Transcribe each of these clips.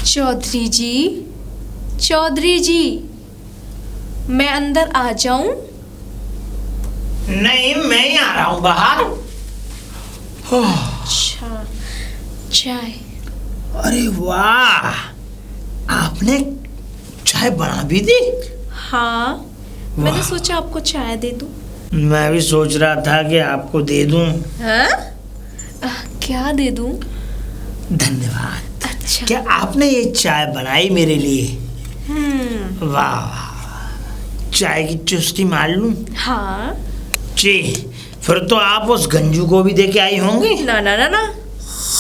चौधरी जी, चौधरी जी, मैं अंदर आ जाऊं? नहीं, मैं ही आ रहा हूँ बाहर। अच्छा, चाय। अरे वाह, आपने चाय बना भी दी? हाँ, मैंने सोचा आपको चाय दे दूं। मैं भी सोच रहा था कि आपको दे दूं। हाँ? क्या दे दूं? धन्यवाद। अच्छा। क्या आपने ये चाय बनाई मेरे लिए? वाह वाह, चाय की चुस्की मार लूं? हाँ। जी, फिर तो आप उस गंजू को भी दे के आई होंगी? ना ना ना ना,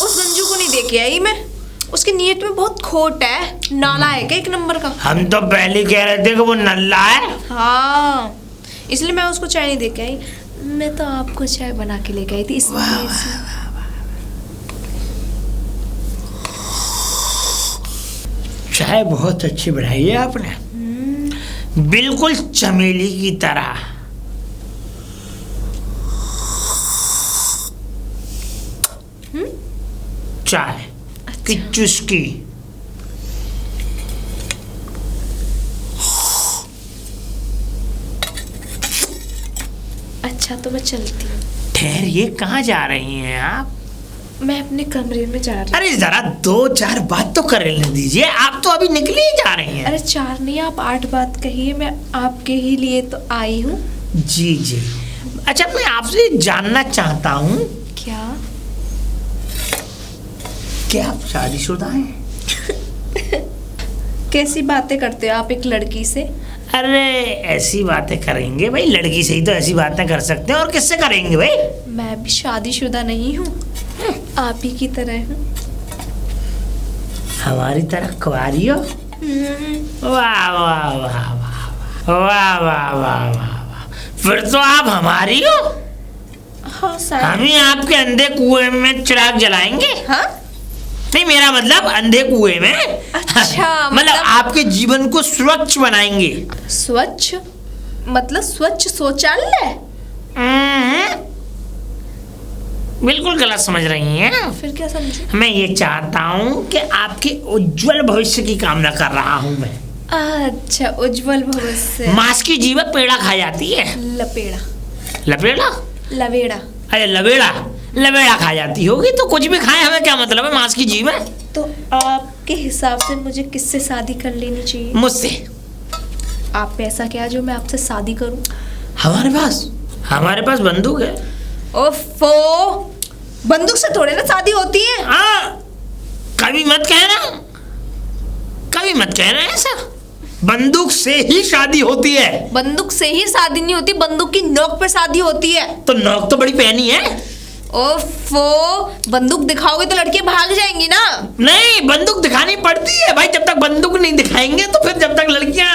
उस गंजू को नहीं दे के आई मैं। उसकी नीयत में बहुत खोट है, नालायक है एक नंबर का। हम तो पहले कह रहे थे कि वो नल्ला है। हाँ, इसलिए मैं उसको चाय नहीं दे के आई। मैं तो आपको चाय बना के लेके आई थी इसलिए। चाय बहुत अच्छी बनाई है आपने, बिल्कुल चमेली की तरह। चाय की चुस्की। अच्छा, तो मैं चलती हूँ। ठहरिए, कहाँ जा रही हैं आप? मैं अपने कमरे में जा रही हूँ। अरे जरा 2-4 बात तो कर लेने दीजिए, आप तो अभी निकली ही जा रही हैं। अरे 4 नहीं, आप 8 बात कहिए, मैं आपके ही लिए तो आई हूँ। जी जी। अच्छा, मैं आपसे जानना चाहता हूँ, क्या? क्या आप शादीशुदा हैं? कैसी बातें करते हो आप एक लड़की से? अरे ऐसी बातें करेंगे भाई, लड़की से ही तो ऐसी बातें कर सकते हैं, और किससे करेंगे भाई? मैं भी शादीशुदा नहीं हूँ, आप ही की तरह हूँ। हमारी तरह कुंवारी हो? वाह वाह वाह वाह वाह वाह वाह वाह, फिर तो आप हमारी हो। हाँ, हम ही आपके अंधे कुएं में चिराग जलाएंगे। हाँ? नहीं, मेरा मतलब अंधे कुएं में। अच्छा, मतलब आपके जीवन को स्वच्छ बनाएंगे। स्वच्छ मतलब स्वच्छ शौचालय? बिल्कुल गलत समझ रही हैं। फिर क्या समझे? मैं ये चाहता हूँ कि आपके उज्जवल भविष्य की कामना कर रहा हूँ मैं। अच्छा, उज्जवल भविष्य। मांस की जीव पेड़ा खा जाती है। लपेड़ा। लपेड़ा? लवेड़ा। अरे लवेड़ा, लवेड़ा खा जाती होगी, तो कुछ भी खाए, हमें क्या मतलब है, मांस की जीव है। तो आपके हिसाब से मुझे किससे शादी कर लेनी चाहिए? मुझसे। आप पैसा क्या जो मैं आपसे शादी करूं? हमारे पास बंदूक है। ओफो, बंदूक से थोड़े ना शादी होती है। हाँ, कभी मत कहना ऐसा। बंदूक से ही शादी होती है। बंदूक से ही शादी नहीं होती, बंदूक की नोक पे शादी होती है। तो नोक तो बड़ी पहनी है। ओफो, बंदूक दिखाओगे तो लड़के भाग जाएंगी ना। नहीं, बंदूक दिखानी पड़ती है भाई, जब तक बंदूक नहीं दिखाएंगे तो फिर जब तक लड़कियां।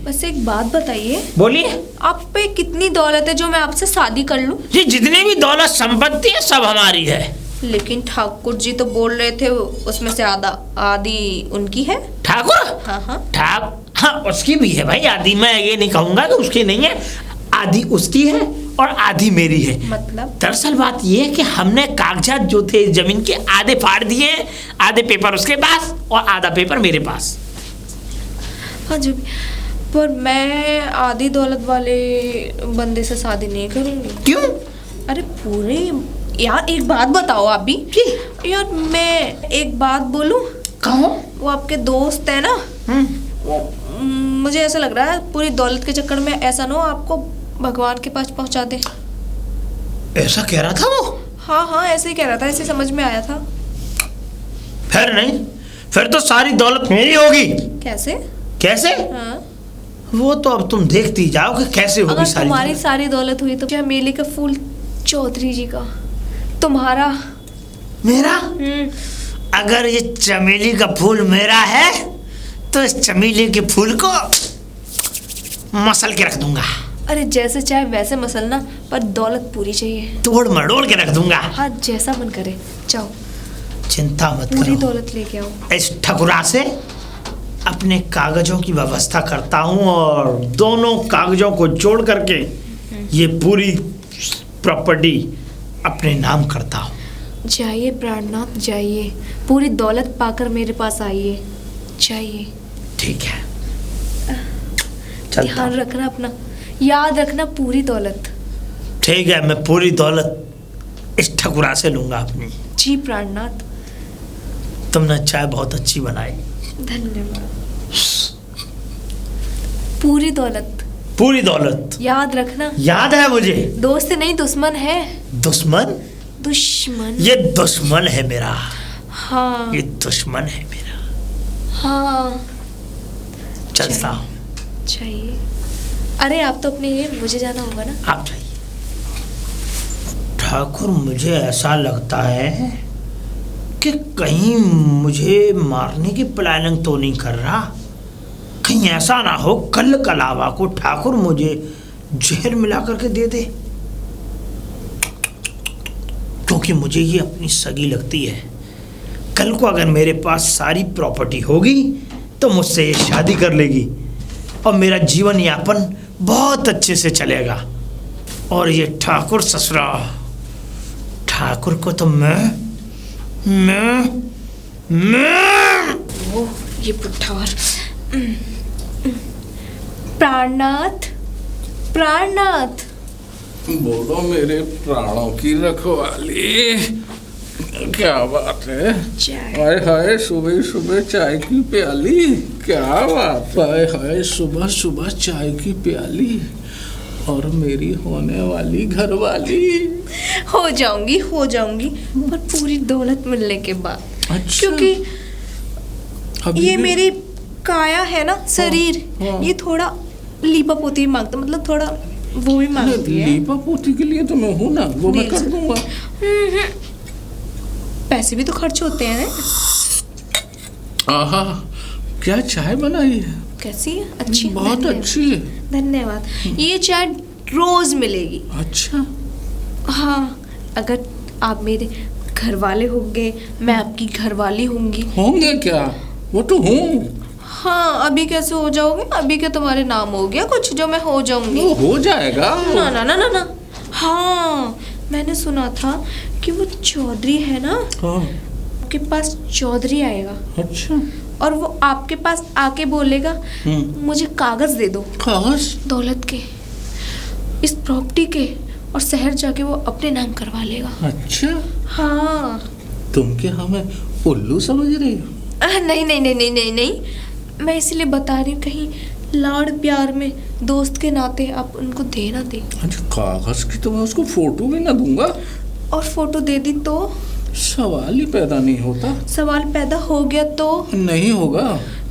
बस एक बात बताइए, बोलिए। आप पे कितनी दौलत है जो मैं आपसे शादी कर लूं? जी, जितने भी दौलत संपत्ति है सब हमारी है। लेकिन ठाकुर जी तो बोल रहे थे उसमें से आधी उनकी है। ठाकुर? हाँ, हाँ, उसकी भी है भाई आधी। मैं ये नहीं कहूंगा कि उसकी नहीं है, आधी उसकी है और आधी मेरी है। मतलब? दरअसल बात ये है कि हमने कागजात जो थे जमीन के आधे फाड़ दिए, आधे पेपर उसके पास और आधा पेपर मेरे पास। हाँ जी, पर मैं आधी दौलत वाले बंदे से शादी नहीं करूंगी। क्यों? अरे पूरे यार, एक बात बताओ आप भी। यार मैं एक बात बोलूं? कहो। वो आपके दोस्त है ना, वो मुझे ऐसा लग रहा है पूरी दौलत के चक्कर में ऐसा ना हो आपको भगवान के पास पहुंचा दे। ऐसा कह रहा था वो? हाँ, ऐसे ही कह रहा था, ऐसे समझ में आया था। फिर नहीं, फिर तो सारी दौलत मेरी होगी। कैसे? हाँ, वो तो अब तुम देखती जाओ कि कैसे होगी। अगर तुम्हारी सारी दौलत हुई तो चमेली का फूल चौधरी जी का, तुम्हारा, मेरा? अगर ये चमेली का फूल मेरा है तो इस चमेली के फूल को मसल के रख दूंगा। अरे जैसे चाहे वैसे मसलना, पर दौलत पूरी चाहिए। तोड़ मरोड़ के रख दूंगा। हाँ, जैसा मन करे। जाओ, चिंता मत करो, पूरी दौलत लेके आओ। इस ठकुरा से अपने कागजों की व्यवस्था करता हूँ और दोनों कागजों को जोड़ करके ये पूरी प्रॉपर्टी अपने नाम करता हूँ। जाइए प्राणनाथ जाइए, पूरी दौलत पाकर मेरे पास आइए, जाइए। ठीक है, चलता ध्यान हूँ। रखना अपना, याद रखना पूरी दौलत। ठीक है, मैं पूरी दौलत इस ठकुरा से लूंगा अपनी। जी प्राणनाथ। तुमने चाय बहुत अच्छी बनाई। धन्यवाद। पूरी दौलत, पूरी दौलत याद रखना। याद है मुझे। दोस्त नहीं दुश्मन है। दुश्मन? दुश्मन। ये दुश्मन है मेरा। हाँ ये दुश्मन है मेरा। हाँ। चलता हूँ। चाहिए। अरे आप तो अपने लिए, मुझे जाना होगा ना। आप जाइए। ठाकुर, मुझे ऐसा लगता है कि कहीं मुझे मारने की प्लानिंग तो नहीं कर रहा। कहीं ऐसा ना हो कल कलावा को ठाकुर मुझे जहर मिला करके दे दे, क्योंकि मुझे ये अपनी सगी लगती है। कल को अगर मेरे पास सारी प्रॉपर्टी होगी तो मुझसे ये शादी कर लेगी और मेरा जीवन यापन बहुत अच्छे से चलेगा। और ये ठाकुर ससुरा, ठाकुर को तो मैं वो ये पुट्ठार। प्राणनाथ, प्राणनाथ। बोलो मेरे प्राणों की रखवाली, क्या बात है? चाय। हाय हाय, सुबह सुबह चाय की प्याली, क्या बात। हाय हाय, सुबह सुबह चाय की प्याली, और मेरी होने वाली घरवाली। हो जाऊंगी पर पूरी दौलत मिलने के बाद। अच्छा। क्योंकि अभी ये भी- मेरी काया है ना, शरीर, हाँ। ये थोड़ा लीपा पोती मांगता, मतलब थोड़ा वो भी मांगती है। लीपा पोती के लिए तो मैं हूं ना, वो मैं कर दूंगा। पैसे भी तो खर्च होते हैं। आहा, क्या चाय बनाई है। कैसी है? अच्छी। बहुत धन्यवाद। अच्छी है। धन्यवाद। ये चाय रोज मिलेगी। अच्छा। हाँ, अगर आप मेरे घर वाले होंगे, मैं आपकी घरवाली होंगी। होंगे क्या? वो तो हूँ। हाँ, अभी कैसे हो जाओगे? अभी क्या तुम्हारे नाम हो गया कुछ जो मैं हो जाऊंगी? वो हो जाएगा। ना ना ना ना ना। हाँ, मैंने सुना था कि वो चौधरी है ना, हाँ। आपके पास चौधरी आएगा अच्छा। और वो आपके पास आके बोलेगा मुझे कागज दे दो कागज? दौलत के, इस प्रॉपर्टी के, और शहर जाके वो अपने नाम करवा लेगा। अच्छा। हाँ। तुम क्या हमें उल्लू समझ रही हो? नहीं नहीं नहीं नहीं नहीं नहीं, मैं इसलिए बता रही हूँ, कहीं लाड़ प्यार में दोस्त के नाते आप उनको दे ना दे। अच्छा, कागज की तो मैं उसको फोटो भी ना दूंगा। और फोटो दे दी तो सवाल ही पैदा नहीं होता। सवाल पैदा हो गया तो नहीं होगा।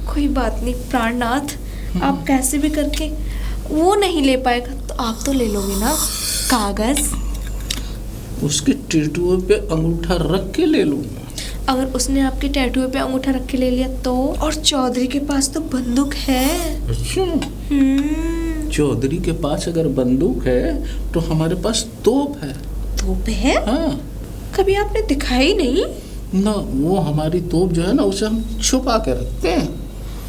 कोई बात नहीं प्राणनाथ, आप कैसे भी करके वो नहीं ले पाएगा तो आप तो ले लोगे ना कागज। उसके टेटुओं पे अंगूठा रख के ले लूंगा। अगर उसने आपके टैटू पे अंगूठा रख के ले लिया तो? और चौधरी के पास तो बंदूक है। अच्छा। चौधरी के पास अगर बंदूक है तो हमारे पास तोप है। तोप है? हाँ। कभी आपने दिखाई नहीं? ना, वो हमारी तोप जो है ना, उसे हम छुपा के रखते हैं।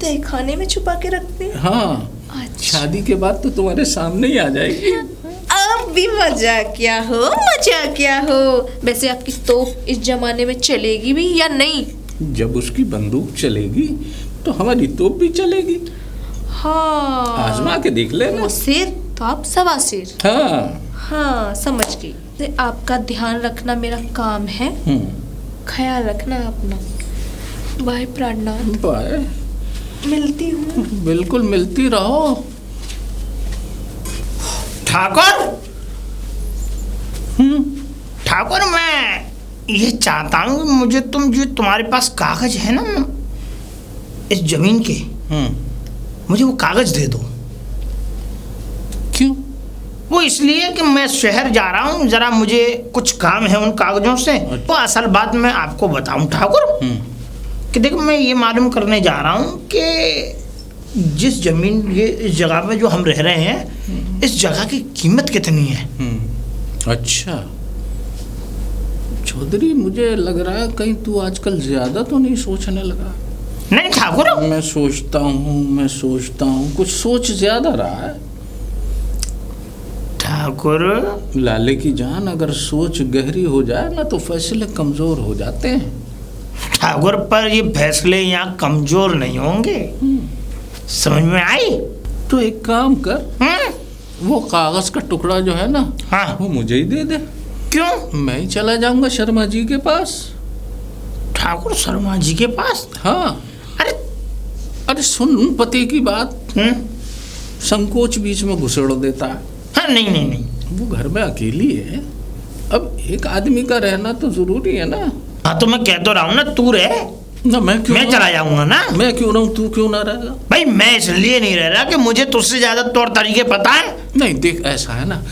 तहखाने में छुपा के रखते हैं? हाँ। अच्छा। शादी के बाद तो तुम्हारे सामने ही आ जाएगी। अब भी मजाक क्या हो, मजाक क्या हो। वैसे आपकी तोप इस जमाने में चलेगी भी या नहीं? जब उसकी बंदूक चलेगी तो हमारी तोप भी चलेगी। हाँ, आजमा के देख लेना। वो सिर तो आप सवा सिर। हाँ। हाँ, समझ गई। तो आपका ध्यान रखना मेरा काम है, ख्याल रखना अपना। बाय प्राणनाथ। बाय। मिलती हूँ। बिल्कुल मिलती रहो। ठाकुर, ठाकुर, मैं ये चाहता हूँ कि मुझे तुम जो तुम्हारे पास कागज है ना इस जमीन के, मुझे वो कागज दे दो। क्यों? वो इसलिए कि मैं शहर जा रहा हूँ, जरा मुझे कुछ काम है उन कागजों से। तो असल बात मैं आपको बताऊं ठाकुर कि देखो, मैं ये मालूम करने जा रहा हूँ कि जिस जमीन, ये इस जगह में जो हम रह रहे हैं, इस जगह की कीमत कितनी है। अच्छा चौधरी, मुझे लग रहा है कहीं तू आजकल ज्यादा तो नहीं सोचने लगा? नहीं ठाकुर, मैं सोचता हूँ कुछ सोच ज्यादा रहा है। ठाकुर, लाले की जान, अगर सोच गहरी हो जाए ना तो फैसले कमजोर हो जाते हैं। ठाकुर पर ये फैसले यहाँ कमजोर नहीं होंगे, समझ में आई? तो एक काम कर, वो कागज का टुकड़ा जो है ना, हाँ। वो मुझे ही दे दे। क्यों? मैं ही चला जाऊंगा शर्मा जी के पास। ठाकुर शर्मा जी के पास? हाँ। अरे अरे सुन, पति की बात, संकोच बीच में घुसेड़ देता है। हाँ, नहीं नहीं नहीं, वो घर में अकेली है, अब एक आदमी का रहना तो जरूरी है ना। हाँ तो मैं कह तो रहा हूँ ना, तू रहे ना, मैं क्यों? मैं चला जाऊंगा ना। मैं क्यों रहूं, तू क्यों ना रहेगा? भाई मैं इसलिए नहीं रह रहा कि मुझे तुझसे ज्यादा तौर तरीके पता है। नहीं देख, ऐसा है ना,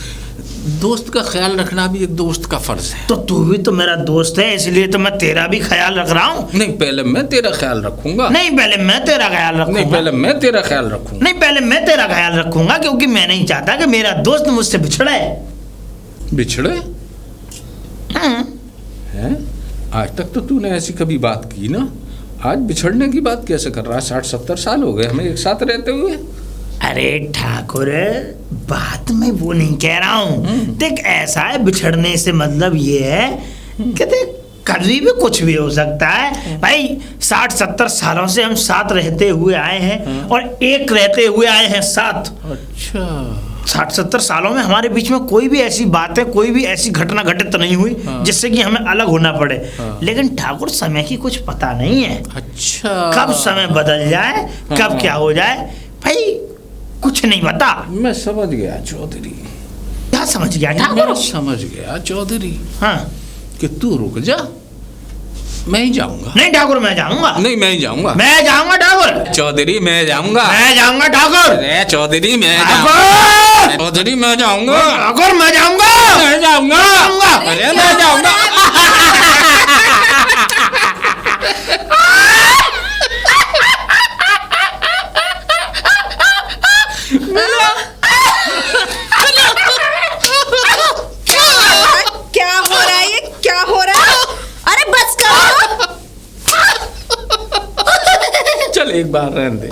दोस्त का ख्याल रखना भी एक दोस्त का फर्ज है। तो तू भी तो मेरा दोस्त है, इसलिए तो मैं तेरा भी ख्याल रख रहा हूँ। नहीं, पहले मैं तेरा ख्याल रखूंगा। नहीं, पहले मैं तेरा ख्याल रखूंगा। नहीं, पहले मैं तेरा ख्याल रखूंगा। नहीं, पहले मैं तेरा ख्याल रखूंगा, क्योंकि मैं नहीं चाहता कि मेरा दोस्त मुझसे बिछड़े। बिछड़े? हैं? आज तक तो तूने ऐसी कभी बात की ना, आज बिछड़ने की बात कैसे कर रहा है? 60-70 साल हो गए हमें एक साथ रहते हुए। अरे ठाकुर, बात मैं वो नहीं कह रहा हूँ। देख, ऐसा है, बिछड़ने से मतलब ये है कि देख कभी भी कुछ भी हो सकता है। भाई 60-70 सालों से हम साथ रहते हुए आए हैं और एक रहते हुए आए हैं साथ। अच्छा। 60-70 सालों में हमारे बीच में कोई भी ऐसी बात है, कोई भी ऐसी घटना घटित नहीं हुई जिससे कि हमें अलग होना पड़े। लेकिन ठाकुर, समय की कुछ पता नहीं है। अच्छा। कब समय बदल जाए, कब क्या हो जाए, भाई कुछ नहीं पता। मैं समझ गया चौधरी। क्या समझ गया ठाकुर? मैं समझ गया चौधरी। हाँ, कि तू रुक जा, मैं ही जाऊंगा। नहीं ठाकुर, मैं जाऊंगा। नहीं, मैं ही जाऊंगा। मैं जाऊंगा ठाकुर। चौधरी मैं जाऊंगा। मैं जाऊंगा ठाकुर। अरे चौधरी मैं ठाकुर! जाऊंगा। चौधरी मैं जाऊंगा। ठाकुर मैं जाऊंगा। मैं जाऊंगा। अरे मैं जाऊंगा। क्या हो रहा है? ये क्या हो रहा है? अरे बस करो। चल एक बार रहने दे।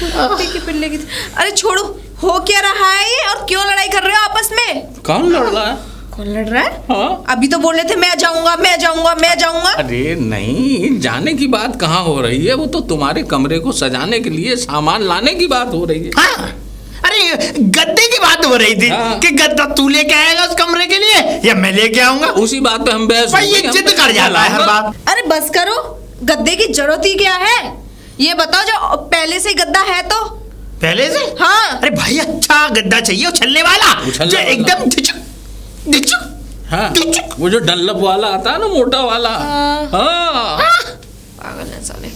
कुत्ते की पिल्ले की। अरे छोड़ो, हो क्या रहा है ये, और क्यों लड़ाई कर रहे हो आपस में? कौन लड़ रहा है? कौन लड़ रहा है? हाँ? अभी तो बोल रहे थे मैं जाऊंगा, मैं जाऊंगा, मैं जाऊंगा। अरे नहीं, जाने की बात कहाँ हो रही है, वो तो तुम्हारे कमरे को सजाने के लिए सामान लाने की बात हो रही है। हाँ, अरे गद्दे की बात हो रही थी। हाँ। कि गद्दा तू लेके आएगा उस कमरे के लिए या मैं लेके आऊंगा? उसी बात पे हम बहस। भाई ये जिद कर जाता है हर बात। अरे बस करो, गद्दे की जरूरत ही क्या है? ये बताओ, जो पहले से गद्दा है तो। पहले से? हाँ। अरे भाई अच्छा गद्दा चाहिए, उछलने वाला, जो एकदम झिझक झिझक। हाँ, वो जो डल्लप वाला आता है ना, मोटा वाला। हाँ। हाँ। पागल है साले।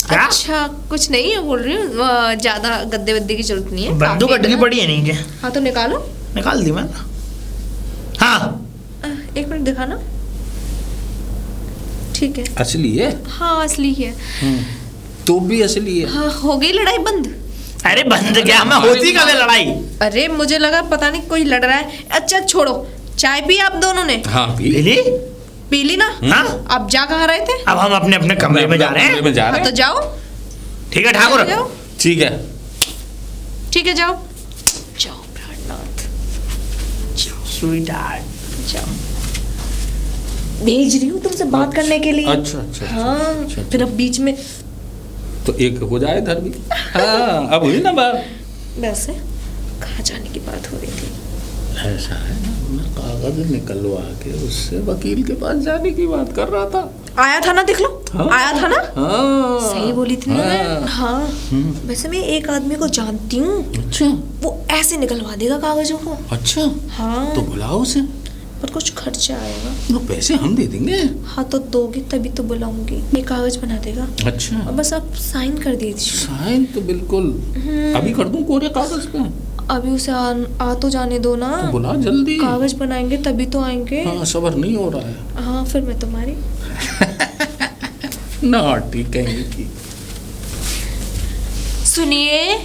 क्या? अच्छा कुछ नहीं है, बोल रही हूँ, ज्यादा गद्दे वद्दे की जरूरत नहीं है। बंदूक काफी अटकी है। पड़ी है नहीं क्या? हाँ तो निकालो। निकाल दी मैं। हाँ, एक मिनट दिखाना। ठीक है। असली है? हाँ असली है। तो भी असली है। हाँ, हो गई लड़ाई बंद? अरे बंद क्या, मैं होती कब है लड़ाई? अरे मुझे लगा पता नहीं कोई लड़ रहा है। अच्छा छोड़ो, चाय पी आप दोनों ने? हाँ पी पीली? पी ली ना? हाँ। आप जा कहाँ रहे थे? अब हम अपने अपने कमरे में जा रहे कमरे में हैं। जा रहे हाँ तो हैं। जाओ। ठीक है ठाकुर। जाओ, ठीक है। ठीक है, जाओ जाओ प्राणनाथ, स्वीट हार्ट। जाओ। भेज रही हूँ तुमसे बात करने के लिए। अच्छा अच्छा। हाँ अच्छा। फिर अब बीच में तो एक हो जाए इधर भी। हाँ, अब हुई ना बात। वैसे कहाँ जाने की बात हो रही थी? ऐसा है ना, मैं कागज निकलवा के उससे वकील के पास जाने की बात कर रहा था। आया था ना, देख लो। हाँ। आया था ना? हाँ। सही बोली थी ना मैं। हाँ। हाँ। वैसे मैं एक आदमी को जानती हूँ, अच्छा वो ऐसे निकलवा देगा कागजों को। अच्छा। हाँ तो बुलाओ उसे। पर कुछ खर्चा आएगा। तो पैसे हम दे देंगे। हाँ तो दोगे तभी तो बुलाऊंगी। ये कागज बना देगा अच्छा। और बस आप साइन कर दीजिए। साइन तो बिल्कुल अभी कर दूं कोरे कागज पे। अभी उसे आ तो जाने दो ना। तो बुला जल्दी। कागज बनाएंगे तभी तो आएंगे। हाँ, सबर नहीं हो रहा है। हाँ फिर मैं तुम्हारी। नॉटी कहीं की। सुनिए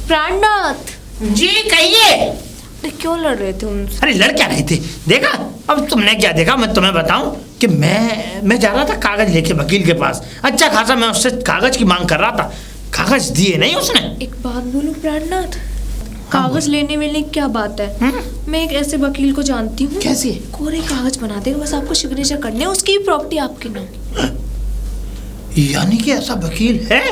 प्राणनाथ जी कहिए। अरे क्यों लड़ रहे थे उनसे? अरे लड़ क्या रहे थे? देखा? अब तुमने क्या देखा? मैं तुम्हें बताऊं कि मैं जा रहा था कागज लेके वकील के पास। अच्छा खासा मैं उससे कागज की मांग कर रहा था, कागज दिए नहीं उसने। एक बात बोलूं प्राणनाथ, कागज लेने वेले की क्या बात है? मैं एक ऐसे वकील को जानती हूँ, कैसे? कोरे कागज बना देगा, बस आपको सिग्नेचर करने हैं, उसकी भी प्रॉपर्टी आपके नाम। यानी कि ऐसा वकील है?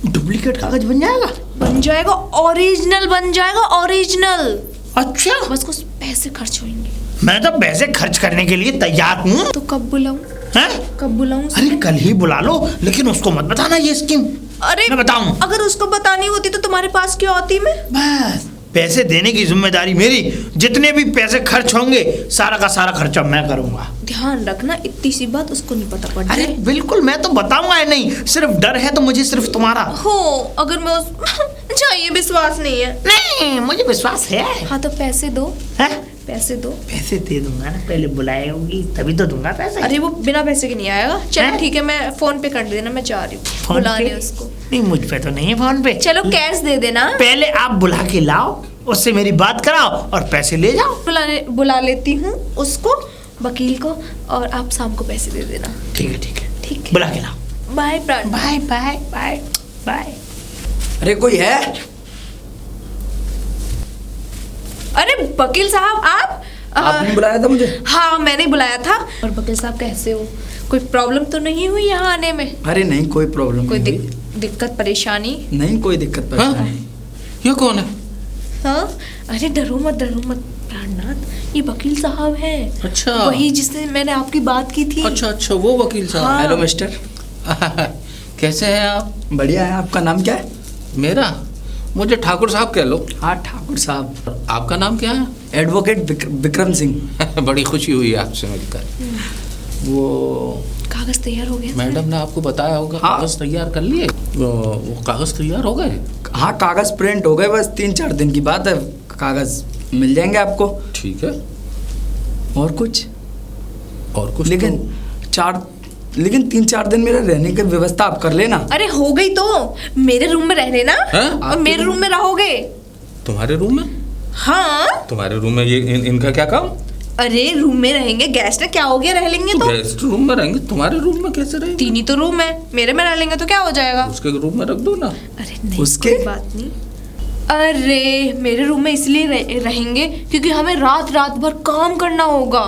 डुप्लीकेट कागज बन जाएगा? बन जाएगा, ओरिजिनल बन जाएगा, ओरिजिनल। अच्छा, बस कुछ पैसे खर्च होंगे। मैं तो पैसे खर्च करने के लिए तैयार हूँ। तो कब बुलाऊं? हैं? कब बुलाऊं? अरे कल ही बुला लो, लेकिन उसको मत बताना ये स्कीम। अरे मैं बताऊं? अगर उसको बतानी होती तो तुम्हारे पास क्यों आती मैं? बस पैसे देने की जिम्मेदारी मेरी, जितने भी पैसे खर्च होंगे सारा का सारा खर्चा मैं करूंगा। ध्यान रखना, इतनी सी बात उसको नहीं पता पड़ अरे जाए। बिल्कुल, मैं तो बताऊंगा ही नहीं, सिर्फ डर है तो मुझे सिर्फ तुम्हारा। हो अगर मैं उस चाहिए, विश्वास नहीं है। नहीं, मुझे विश्वास है। हाँ तो पैसे दो, हैं? पैसे दो। पैसे दे दूंगा ना, पहले बुलाएगी तभी तो दूंगा पैसे। अरे वो बिना पैसे के नहीं आएगा। चलो हैं? ठीक है, मैं फोन पे कर देना, मैं जा रही हूँ फोन बुलाने पे? उसको। नहीं, मुझ पे तो नहीं है फोन पे। चलो कैश दे देना। पहले आप बुला के लाओ, उससे मेरी बात कराओ और पैसे ले जाओ। बुला लेती हूँ उसको, वकील को, और आप शाम को पैसे दे देना। ठीक है, ठीक है, ठीक है, बुला के लाओ। Bye Pran. Bye bye bye bye. अरे कोई है? अरे वकील साहब आप आपने बुलाया था मुझे? हाँ मैंने बुलाया था। और वकील साहब कैसे हो? कोई प्रॉब्लम तो नहीं हुई यहाँ आने में? अरे नहीं, कोई प्रॉब्लम कोई नहीं हुई। दिक्कत परेशानी? नहीं, कोई दिक्कत परेशानी नहीं। ये कौन है? हाँ अरे डरो मत प्राणनाथ, ये वकील साहब हैं। अच्छा। वही जिससे मैंने आपकी बात की थी। अच्छा, वो वकील साहब। हाँ। Hello mister. कैसे हैं आप? बढ़िया है। आपका नाम क्या है? मेरा? मुझे ठाकुर साहब कह लो। हाँ ठाकुर साहब। आपका नाम क्या है? एडवोकेट विक्रम सिंह। बड़ी खुशी हुई आपसे मिलकर। वो कागज तैयार हो गया? मैडम ने आपको बताया होगा। हाँ। कागज तैयार कर लिए? वो कागज तैयार हो गए? हाँ कागज प्रिंट हो गए, बस 3-4 दिन की बात है, कागज मिल जाएंगे आपको। ठीक है। और कुछ? और कुछ? लेकिन 3-4 दिन मेरे रहने की व्यवस्था आप कर लेना। अरे हो गई तो, मेरे रूम में रह लेना। हैं? और मेरे रूम में रहोगे। तुम्हारे रूम में? हाँ तुम्हारे रूम में ये इनका क्या काम? अरे रूम में रहेंगे, गेस्ट है, क्या हो गया, रह लेंगे तो। गेस्ट रूम में रहेंगे, तुम्हारे रूम में कैसे रहेंगे? 3 ही तो रूम है, मेरे में रह लेंगे तो क्या हो जाएगा? उसके रूम में रख दो ना। अरे नहीं, उसके? कोई बात नहीं। अरे मेरे रूम में इसलिए रहेंगे क्योंकि हमें रात भर काम करना होगा,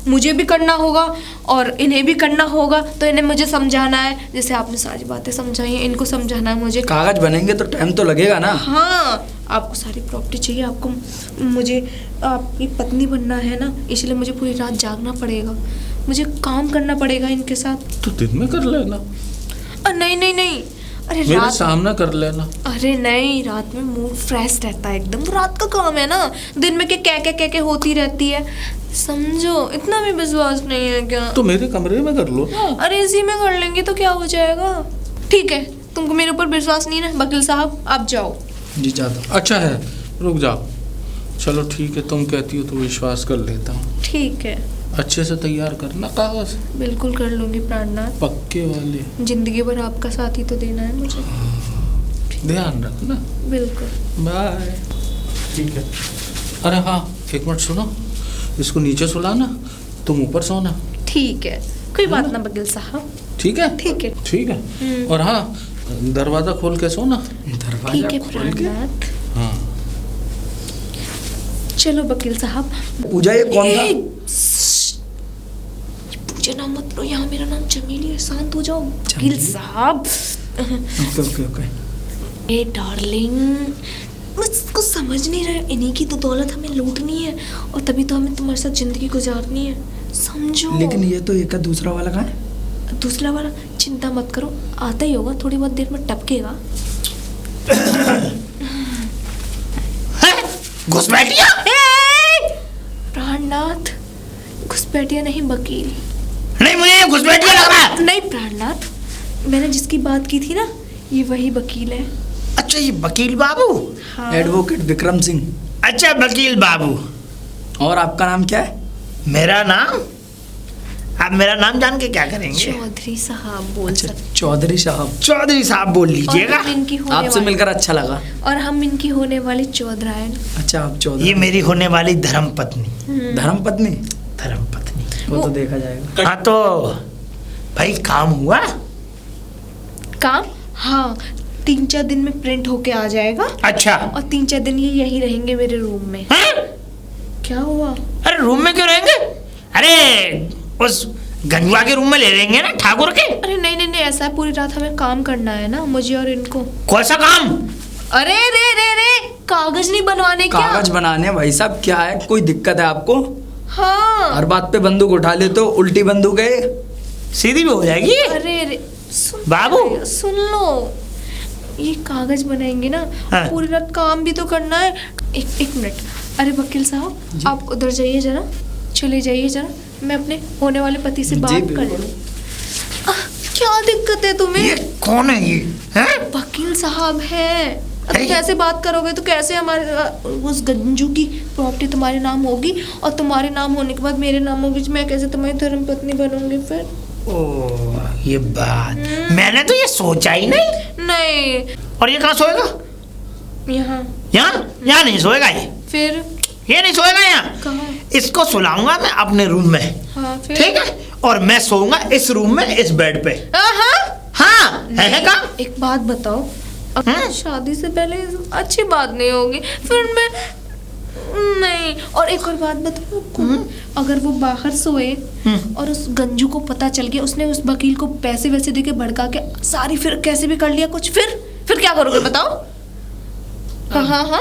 मुझे भी करना होगा और इन्हें भी करना होगा। तो इन्हें मुझे समझाना है, जैसे आपने सारी बातें समझाई हैं, इनको समझाना है मुझे। कागज बनेंगे तो टाइम तो लगेगा ना। हाँ आपको सारी प्रॉपर्टी चाहिए, आपको मुझे आपकी पत्नी बनना है ना, इसलिए मुझे पूरी रात जागना पड़ेगा, मुझे काम करना पड़ेगा इनके साथ। तो दिन में कर लेना। नहीं, अरे मेरे रात, सामने कर लेना। अरे नहीं, रात में मूड फ्रेश रहता है एकदम, रात का काम है ना, दिन में क्या होती रहती है, समझो। इतना भी विश्वास नहीं है क्या? तो मेरे कमरे में कर लो ना। अरे इसी में कर लेंगे तो क्या हो जाएगा। ठीक है, तुमको मेरे ऊपर विश्वास नहीं है ना वकील साहब, आप जाओ। जी जाता। अच्छा है, रुक जाओ। चलो ठीक है, तुम कहती हो तो विश्वास कर लेता हूँ। ठीक है, अच्छे से तैयार करना कागज, बिल्कुल कर लूंगी प्राणनाथ। पक्के वाले। जिंदगी भर आपका साथ ही तो देना है मुझे। ध्यान रखना। बिल्कुल। बाय। ठीक है। अरे हाँ, एक मिनट सुनो, इसको नीचे सुलाना, तुम ऊपर सोना। ठीक है, कोई बात ना वकील साहब। ठीक है? ठीक है। ठीक है। और हाँ, दरवाजा खोल के सोना। दरवाजा ठीक है खोल के। प्राणनाथ। हाँ। चलो वकील साहब। पूजा ये कौन था? पूजा नाम मत लो, यहाँ मेरा नाम चमेली है, शांत हो जाओ वकील चमेली? साहब। ओके। ए डार्लिंग, मुझको समझ नहीं रहे, इन्हीं की तो दौलत हमें लूटनी है और तभी तो हमें तुम्हारे साथ जिंदगी गुजारनी है, समझो। लेकिन ये तो एक दूसरा वाला कहाँ है? दूसरा वाला चिंता मत करो, आता ही होगा, थोड़ी बहुत देर में टपकेगा। घुसपैठिया? प्राणनाथ, घुसपैठिया नहीं, वकील। नहीं, मुझे घुसपैठिया लग रहा है। नहीं प्राणनाथ, मैंने जिसकी बात की थी ना, ये वही वकील है। अच्छा, ये वकील बाबू? हाँ। एडवोकेट विक्रम सिंह। अच्छा, वकील बाबू। और आपका नाम क्या है? मेरा नाम? आप मेरा नाम जान के क्या करेंगे? चौधरी साहब बोल अच्छा, सकते। चौधरी साहब। चौधरी साहब बोल लीजिएगा। और हम इनकी होने आपसे वाली- मिलकर अच्छा लगा। और हम इनकी होने वाली चौधरायन। अच्छा, आप चौधरी। ये मेरी होने वाली धर्म पत्नी। धर्म पत्नी? धर्म पत्नी। वो तो देखा जाएगा। हाँ तो भाई, काम हुआ? काम? हाँ, 3-4 दिन में प्रिंट होके आ जाएगा अच्छा। और 3-4 दिन ये यही रहेंगे मेरे रूम में। हैं? क्या हुआ? अरे रूम में क्यों रहेंगे? अरे उस गंजवा के रूम में ले लेंगे ना, ठाकुर के। अरे नहीं नहीं नहीं, ऐसा है पूरी रात हमें काम करना है ना, मुझे और इनको। कौन सा काम? अरे रे रे रे, कागज नहीं बनवाने क्या? कागज बनाने भाई साहब, क्या है, कोई दिक्कत है आपको? हाँ। हर बात पे बंदूक उठा ले तो उल्टी बंदूक है। सीधी भी हो जाएगी। अरे रे सुन बाबू। सुन लो, ये कागज बनाएंगे ना, हाँ। पूरी रात काम भी तो करना है। एक मिनट, अरे वकील साहब आप उधर जाइए जरा, चले जाइए जरा, मैं अपने होने वाले पति से जी, बात कर बिल्कुल। लूं। क्या दिक्कत है तुम्हें? ये कौन है ये? हैं? वकील साहब हैं। अब अरे। कैसे बात करोगे तो कैसे हमारे उस गंजू की प्रॉपर्टी तुम्हारे नाम होगी, और तुम्हारे नाम होने के बाद मेरे नाम होगी, मैं कैसे तुम्हारी धर्मपत्नी बनूंगी फिर? ओ ये बात मैंने तो ये सोचा ही नहीं। नहीं। और ये कहाँ सोएगा? यहाँ। यहाँ नहीं सोएगा फिर ये नहीं सोएगा यहाँ। कहाँ? इसको सुलाऊंगा मैं अपने रूम में, हाँ फिर? ठीक है, और मैं सोऊंगा इस रूम में, इस बेड पे। हाँ है का? एक बात बताओ, अब शादी से पहले अच्छी बात नहीं होगी, फिर मैं नहीं। और एक और बात बताओ आपको, अगर वो बाहर सोए और उस गंजू को पता चल गया, उसने उस वकील को पैसे वैसे दे के भड़का के सारी फिर कैसे भी कर लिया कुछ, फिर क्या करोगे बताओ? हाँ हाँ,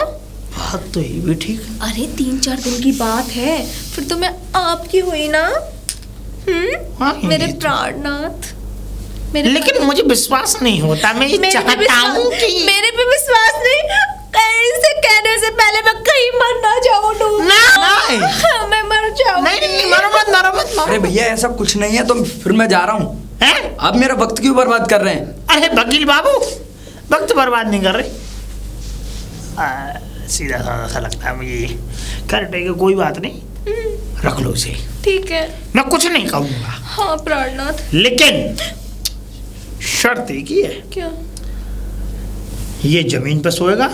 बात तो ये भी ठीक है। अरे 3-4 दिन की बात है, फिर तो मैं आपकी हुई ना। हाँ, मेरे ये तो- प्राणनाथ, लेकिन मुझे विश्वास नहीं होता, मैं ये मेरे पे चाहता विश्वास- हूँ कि मेरे पे विश्वास नहीं, कहीं से कहने से पहले मैं कहीं मर ना जाऊं। नहीं। हाँ, मैं मर जाऊं। नहीं मरो मत अरे भैया ऐसा कुछ नहीं है, तो फिर मैं जा रहा हूँ। हैं? आप मेरा वक्त क्यों बर्बाद कर रहे हैं? अरे वकील बाबू वक्त बर्बाद नहीं कर रहे। सीधा साधा सा लगता है मुझे ये। कर देगा, कोई बात नहीं, रख लो उसे, ठीक है। मैं कुछ नहीं कहूँगा, हाँ प्राणनाथ। लेकिन शर्त एक ही है, क्या? ये जमीन पर सोएगा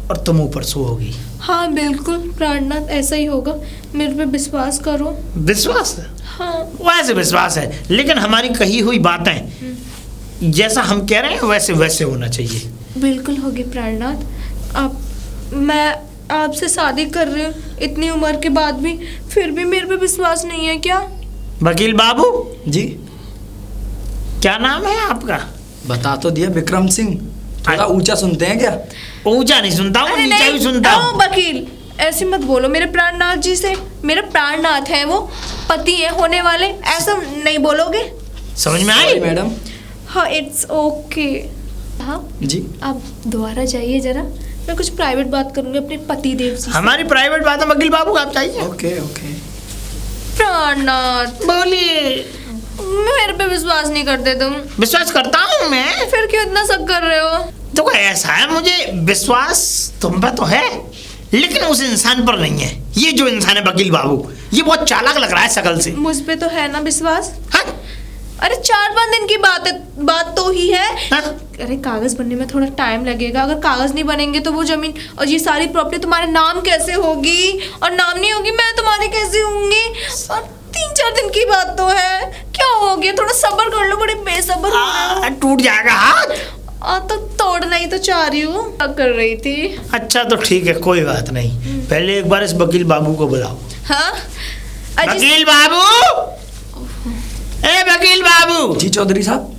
और तुम ऊपर सोओगी। हाँ बिल्कुल प्राणनाथ, ऐसा ही होगा, मेरे पे विश्वास करो। विश्वास? हाँ। वैसे विश्वास है, लेकिन हमारी कही हुई बातें जैसा हम कह रहे हैं वैसे वैसे होना चाहिए। बिल्कुल होगी प्राणनाथ। मैं आपसे शादी कर रही हूँ इतनी उम्र के बाद भी, फिर भी मेरे पे विश्वास नहीं है क्या? वकील बाबू जी क्या नाम है आपका? बता तो दिया, विक्रम सिंह। थोड़ा ऊंचा सुनते हैं क्या? ऊंचा नहीं सुनता हूँ, अरे नीचा भी सुनता ओ, हूँ। वकील ऐसे मत बोलो मेरे प्राणनाथ जी से। मेरे प्राणनाथ है, वो पति है होने वाले, ऐसा नहीं बोलोगे? समझ में सॉरी आई? मैडम। हाँ इट्स ओके। हाँ जी आप दोबारा जाइए जरा, मैं कुछ प्राइवेट बात करूंगी अपने पति देव जी से। हमारी प्राइवेट बात है वकील बाबू, आप चाहिए? Okay okay. प्राणनाथ बोलिए। मेरे पे विश्वास नहीं करते तुम, विश्वास करता हूँ मैं। फिर क्यों इतना सब कर रहे हो? तो ऐसा है, मुझे विश्वास तुम पर तो है, लेकिन उस इंसान पर नहीं है। ये जो इंसान है वकील बाबू, ये बहुत चालाक लग रहा है शकल से। मुझ पे तो है ना विश्वास? हाँ? अरे 4-5 दिन की बात है, बात तो ही है। हाँ? अरे कागज बनने में थोड़ा टाइम लगेगा, अगर कागज नहीं बनेंगे तो वो जमीन और ये सारी प्रॉपर्टी तुम्हारे नाम कैसे होगी, और नाम नहीं होगी मैं तुम्हारी कैसे होंगी? और 3-4 दिन की बात तो है, क्या हो गया? थोड़ा सब्र कर लो, बड़े बेसब्र हो रहे हो। टूट जाएगा हाथ। तो तोड़ना ही तो चाह रही हूँ, क्या कर रही थी? अच्छा तो ठीक है, कोई बात नहीं, पहले एक बार इस वकील बाबू को बुलाओ। हाँ अजी वकील बाबू, ए वकील बाबू, जी चौधरी साहब।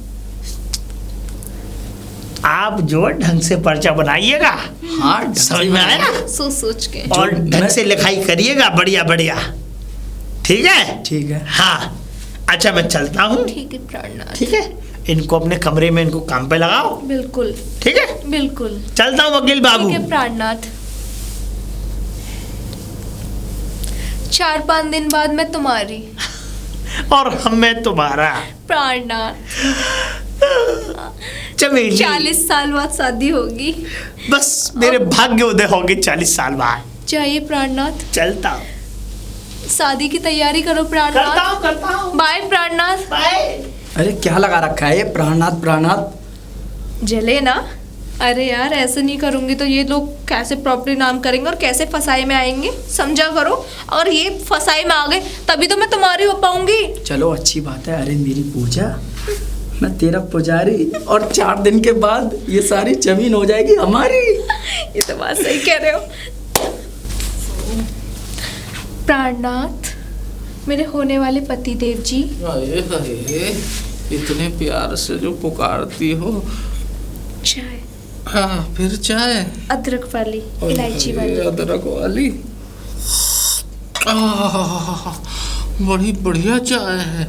आप जो ढंग से पर्चा बनाइएगा, हाँ समझ में आया? सोच के। और ढंग से लिखाई करिएगा, बढ़िया बढ़िया, ठीक है? ठीक है। हाँ अच्छा मैं चलता हूँ। ठीक है प्राणनाथ। ठीक है, इनको अपने कमरे में इनको काम पे लगाओ, बिल्कुल ठीक है? बिल्कुल। चलता हूँ वकील बाबू। ठीक है प्राणनाथ। 4-5 दिन बाद मैं तुम्हारी, और हमें तुम्हारा। प्राणनाथ। चमेली 40 साल बाद शादी होगी। बस मेरे भाग्य उदय होंगे 40 साल बाद। चाहिए प्राणनाथ, चलता हूँ, शादी की तैयारी करो प्राणनाथ। करता हूँ। बाय प्राणनाथ। बाय। अरे क्या लगा रखा है ये प्राणनाथ प्राणनाथ? जले ना? अरे यार ऐसे नहीं करूंगी तो ये लोग कैसे प्रॉपर्टी नाम करेंगे और कैसे फसाई में आएंगे, समझा करो। अगर ये फसाई में आ गए तभी तो मैं तुम्हारी हो पाऊंगी। चलो अच्छी बात है। अरे मेरी पूजा, मैं तेरा पुजारी, और 4 दिन के बाद ये सारी जमीन हो जाएगी हमारी। ये तो बात सही कह रहे हो। प्राणनाथ, मेरे होने वाले पति देव जी। हाय हाय, इतने प्यार से जो पुकारती हो। चाय, हाँ फिर चाय। अदरक वाली, इलायची वाली। अदरक वाली। बड़ी बढ़िया चाय है,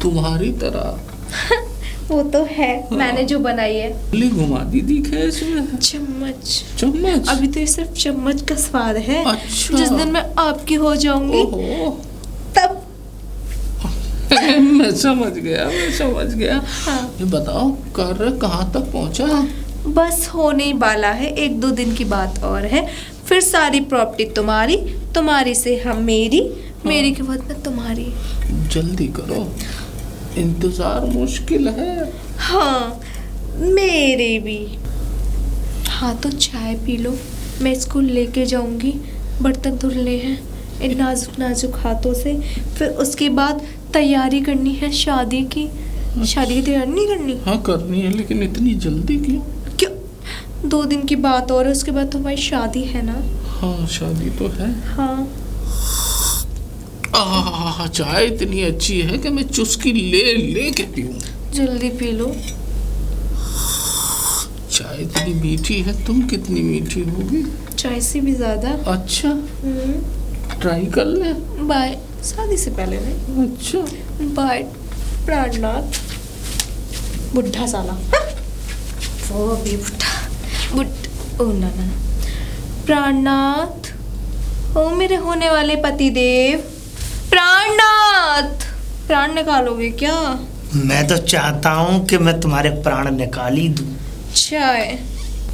तुम्हारी तरह। वो तो है, मैंने जो बनाई है। उंगली घुमा दी दिखे इसमें। चम्मच। चम्मच। अभी तो ये सिर्फ चम्मच का स्वाद है। अच्छा। जिस दिन मैं आपकी हो जाऊंगी ओहो। तब। मैं समझ गया। हाँ। ये बताओ, कार्य कहाँ तक पहुँचा? बस होने ही वाला है, 1-2 दिन की बात और है। फिर सारी प्रॉपर्टी तुम्हारी, तुम्हारी से हम मेरी, मेरी के बाद में तुम्हारी। जल्दी करो, इंतजार मुश्किल है। हाँ, मेरे भी। हाँ तो चाय पी लो, मैं इसको लेके जाऊंगी। बर्तन धुलने हैं इन नाजुक नाजुक हाथों से। फिर उसके बाद तैयारी करनी है शादी की। शादी की तैयारी नहीं करनी? हाँ करनी है, लेकिन इतनी जल्दी क्यों? क्यों? 2 दिन की बात और है, उसके बाद तो हमारी शादी है ना। हाँ शादी तो है। हाँ। चाय इतनी अच्छी है कि मैं चुस्की ले के पीऊं। जल्दी पी लो। चाय इतनी मीठी है, तुम कितनी मीठी होगी? चाय से भी ज्यादा। अच्छा, ट्राई कर ले। बाय। शादी से पहले नहीं। अच्छा। बाय प्राणनाथ। बुढ़ा साला। वो भी बुढ़ा। ओ ना। प्राणनाथ, ओ मेरे होने वाले पति देव। प्राणनाथ, प्राण निकालोगे क्या? मैं तो चाहता हूँ कि मैं तुम्हारे प्राण निकाल ही दूँ। चाय,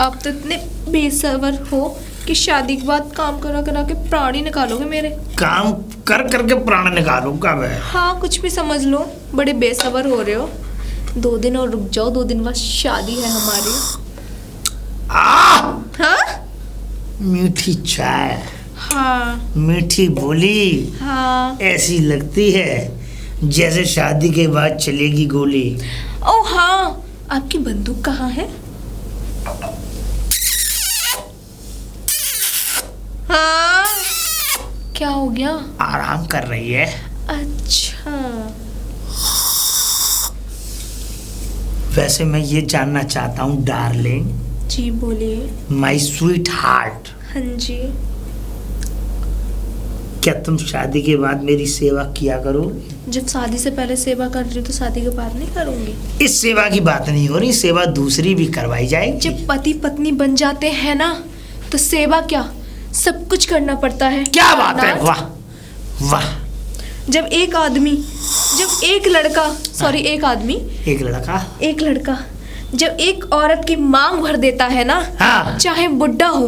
आप तो इतने बेसब्र हो कि शादी के बाद काम करा के प्राण ही निकालोगे मेरे। काम कर करके प्राण निकालूंगा मैं। हाँ कुछ भी समझ लो, बड़े बेसब्र हो रहे हो। 2 दिन और रुक जाओ, 2 दिन बाद शादी है हमारी। हाँ? मीठी चाय, हाँ। मीठी बोली, हाँ। ऐसी लगती है जैसे शादी के बाद चलेगी गोली। ओ हाँ, आपकी बंदूक कहाँ है? हाँ, क्या हो गया? आराम कर रही है। अच्छा। वैसे मैं ये जानना चाहता हूँ डार्लिंग, जी बोलिए। माय स्वीट हार्ट, हाँ जी। क्या तुम शादी के बाद मेरी सेवा किया करोगी? जब शादी से पहले सेवा कर रही हूँ तो शादी के बाद नहीं करूँगी। इस सेवा की बात नहीं हो रही, सेवा दूसरी भी करवाई जाएगी। जब पति पत्नी बन जाते हैं ना, तो सेवा क्या, सब कुछ करना पड़ता है। क्या बात है, वाह वाह। जब एक लड़का जब एक औरत की मांग भर देता है ना, हाँ। चाहे बुढ़ा हो,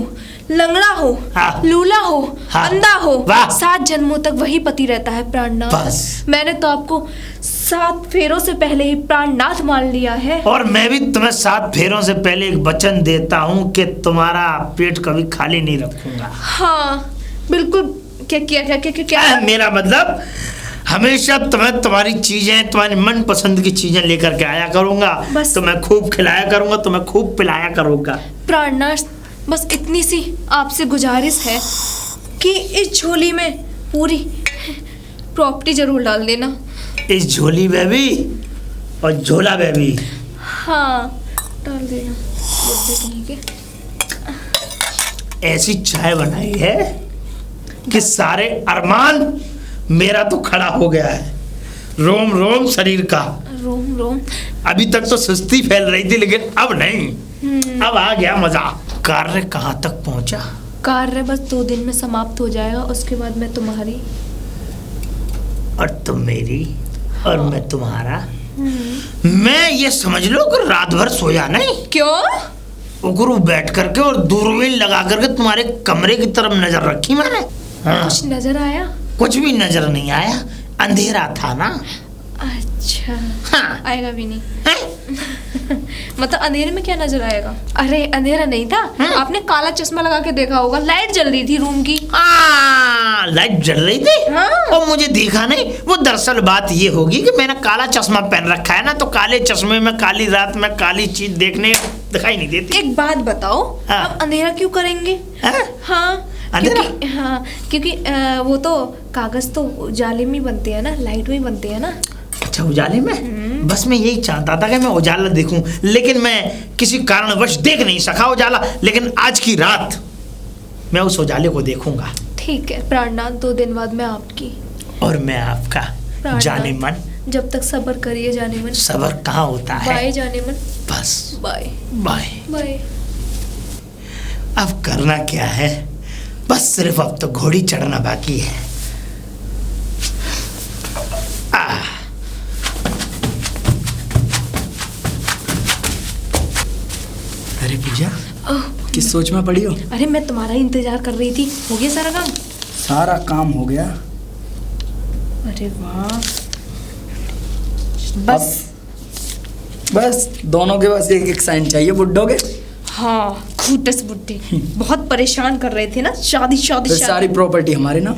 लंगड़ा हो, हाँ। लूला हो, हाँ। अंधा हो, वाह। 7 जन्मों तक वही पति रहता है। प्राणनाथ, बस। मैंने तो आपको 7 फेरों से पहले ही प्राणनाथ मान लिया है। और मैं भी तुम्हें 7 फेरों से पहले एक वचन देता हूँ कि तुम्हारा पेट कभी खाली नहीं रखूंगा। हाँ बिल्कुल। क्या? मेरा मतलब हमेशा तुम्हें तुम्हारी चीजें, तुम्हारी मन पसंद की चीजें लेकर के आया करूंगा। बस। तुम्हें खूब खिलाया करूंगा, तुम्हें खूब पिलाया करूंगा। प्राणनाथ, बस इतनी सी आपसे गुजारिश है कि इस झोली में पूरी प्रॉपर्टी जरूर डाल देना। इस झोली में भी और झोला में भी। हाँ डाल देना। बुद्धि कहीं के। ऐसी चाय बनाई है कि सारे अरमान मेरा तो खड़ा हो गया है, रोम रोम शरीर का। रोम रोम। अभी तक तो सुस्ती फैल रही थी, लेकिन अब नहीं, अब आ गया मजा। कार्य कहाँ तक पहुंचा? कार्य बस 2 दिन में समाप्त हो जाएगा, उसके बाद मैं तुम्हारी और तुम मेरी और मैं तुम्हारा। मैं ये समझ लो कि रात भर सोया नहीं। क्यों? उकरू बैठ करके और दूरबीन लगा करके तुम्हारे कमरे की तरफ नजर रखी मैंने। हाँ। कुछ नजर आया? कुछ भी नजर नहीं आया, अंधेरा था ना। अच्छा। हाँ। आएगा भी नहीं। हैं? मतलब अंधेरे में क्या नजर आएगा? अरे अंधेरा नहीं था, आपने काला चश्मा लगा के देखा होगा, लाइट जल रही थी रूम की। लाइट जल रही थी हाँ। और मुझे दिखा नहीं। वो दरअसल बात ये होगी कि मैंने काला चश्मा पहन रखा है ना, तो काले चश्मे में काली रात में काली चीज देखने दिखाई नहीं देती। एक बात बताओ, हाँ। अब अंधेरा क्यों करेंगे? हाँ? हाँ अंधेरा? क्योंकि वो तो कागज तो उजाले में बनते हैं ना, लाइट में बनते हैं ना। अच्छा, उजाले में? बस मैं यही चाहता था कि मैं उजाला देखूं, लेकिन मैं किसी कारणवश देख नहीं सका उजाला। लेकिन आज की रात मैं उस उजाले को देखूंगा। ठीक है प्राणनाथ, 2 दिन बाद मैं आपकी और मैं आपका। प्राणनाथ। जाने मन। जब तक सब्र करिए जाने मन। सबर कहाँ होता है? बाय जाने मन। बस बाय बाय। बाय। अब करना क्या है? बस सिर्फ अब तो घोड़ी चढ़ना बाकी है। अरे पूजा, किस सोच में पड़ी हो? अरे मैं तुम्हारा इंतजार कर रही थी। हो गया सारा काम? सारा काम हो गया। अरे वाह। बस दोनों के पास एक एक साइन चाहिए बुड्ढों के। हाँ, खूटस बुड्ढे बहुत परेशान कर रहे थे ना। शादी शादी फिर सारी प्रॉपर्टी हमारे ना।